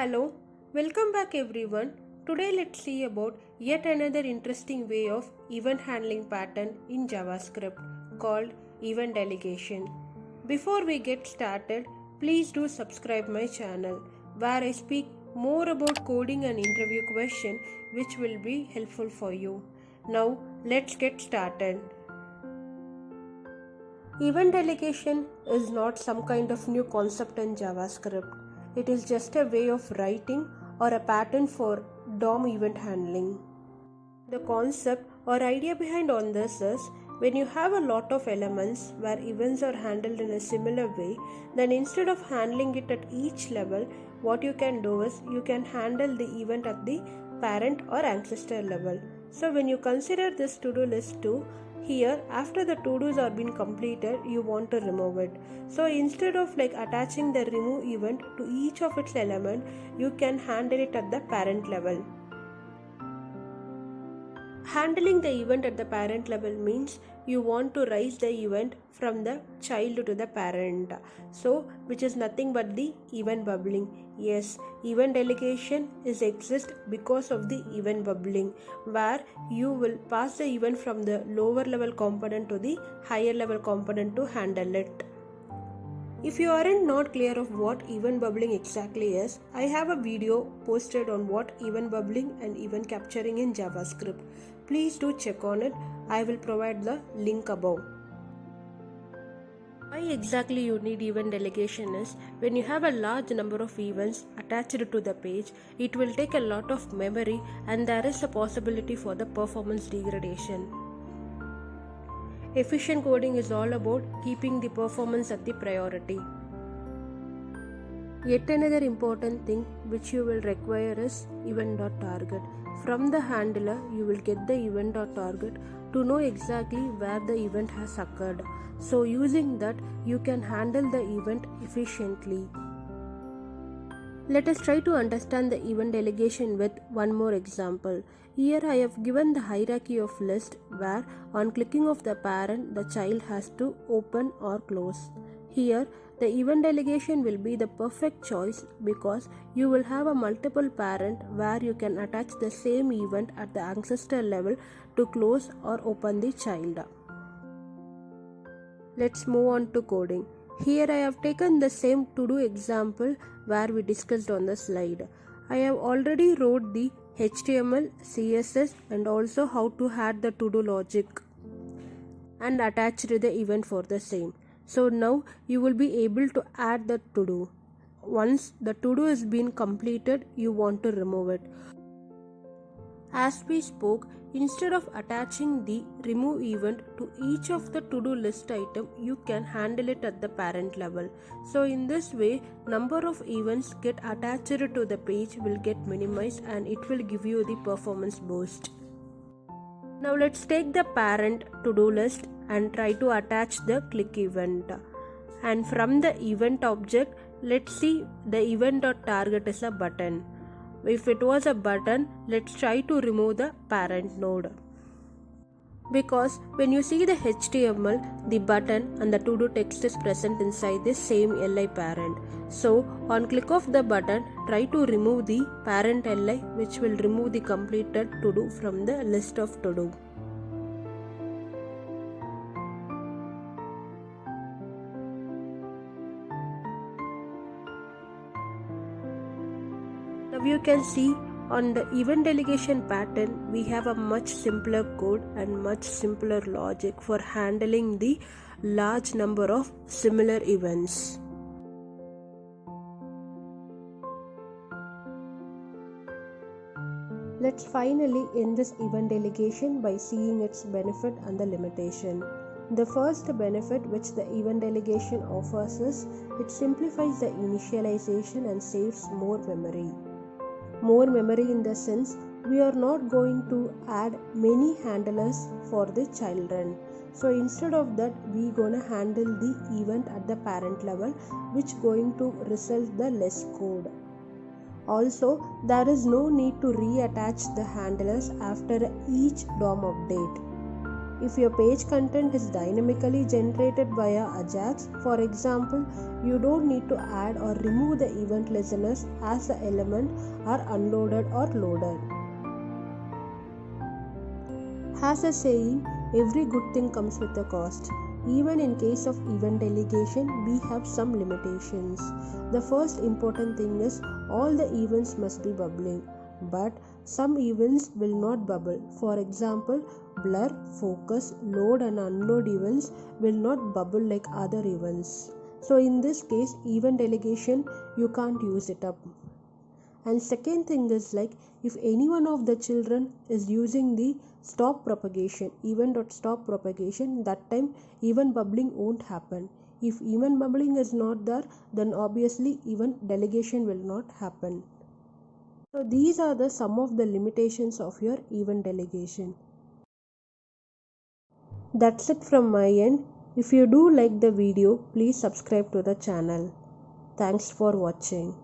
Hello, welcome back everyone. Today let's see about yet another interesting way of event handling pattern in JavaScript called event delegation. Before we get started, please do subscribe my channel where I speak more about coding and interview question which will be helpful for you. Now let's get started. Event delegation is not some kind of new concept in JavaScript. It is just a way of writing or a pattern for DOM event handling. The concept or idea behind on this is when you have a lot of elements where events are handled in a similar way, then instead of handling it at each level, what you can do is you can handle the event at the parent or ancestor level. So when you consider this to-do list too, here after the to-dos are been completed, you want to remove it. So instead of attaching the remove event to each of its element, you can handle it at the parent level. Handling the event at the parent level means you want to raise the event from the child to the parent. So, which is nothing but the event bubbling. Yes, event delegation exists because of the event bubbling, where you will pass the event from the lower level component to the higher level component to handle it. If you aren't not clear of what event bubbling exactly is, I have a video posted on what event bubbling and event capturing in JavaScript. Please do check on it. I will provide the link above. Why exactly you need event delegation is when you have a large number of events attached to the page, it will take a lot of memory and there is a possibility for the performance degradation. Efficient coding is all about keeping the performance at the priority. Yet another important thing which you will require is event.target. From the handler, you will get the event.target to know exactly where the event has occurred. So using that, you can handle the event efficiently. Let us try to understand the event delegation with one more example. Here I have given the hierarchy of list where on clicking of the parent, the child has to open or close. Here the event delegation will be the perfect choice because you will have a multiple parent where you can attach the same event at the ancestor level to close or open the child. Let's move on to coding. Here I have taken the same to-do example where we discussed on the slide. I have already wrote the HTML, CSS and also how to add the to-do logic and attached the event for the same. So now you will be able to add the to-do. Once the to-do is been completed, you want to remove it. As we spoke, instead of attaching the remove event to each of the to-do list item, you can handle it at the parent level. So in this way, number of events get attached to the page will get minimized and it will give you the performance boost. Now let's take the parent to-do list and try to attach the click event. And from the event object, let's see the event.target is a button. If it was a button, let's try to remove the parent node. Because when you see the HTML, the button and the to-do text is present inside the same li parent. So on click of the button, try to remove the parent li which will remove the completed to-do from the list of to-do. Now you can see on the event delegation pattern, we have a much simpler code and much simpler logic for handling the large number of similar events. Let's finally end this event delegation by seeing its benefit and the limitation. The first benefit which the event delegation offers is it simplifies the initialization and saves more memory. More memory in the sense we are not going to add many handlers for the children. So instead of that, we gonna handle the event at the parent level, which going to result the less code. Also, there is no need to reattach the handlers after each DOM update. If your page content is dynamically generated via Ajax, for example, you don't need to add or remove the event listeners as the element are unloaded or loaded. Has a saying, every good thing comes with a cost. Even in case of event delegation, we have some limitations. The first important thing is all the events must be bubbling, but some events will not bubble. For example, blur, focus, load and unload events will not bubble like other events. So in this case, event delegation, you can't use it up. And second thing is like if any one of the children is using the stop propagation event.stop propagation, that time event bubbling won't happen. If event bubbling is not there, then obviously event delegation will not happen. So these are the some of the limitations of your event delegation. That's it from my end. If you do like the video, please subscribe to the channel. Thanks for watching.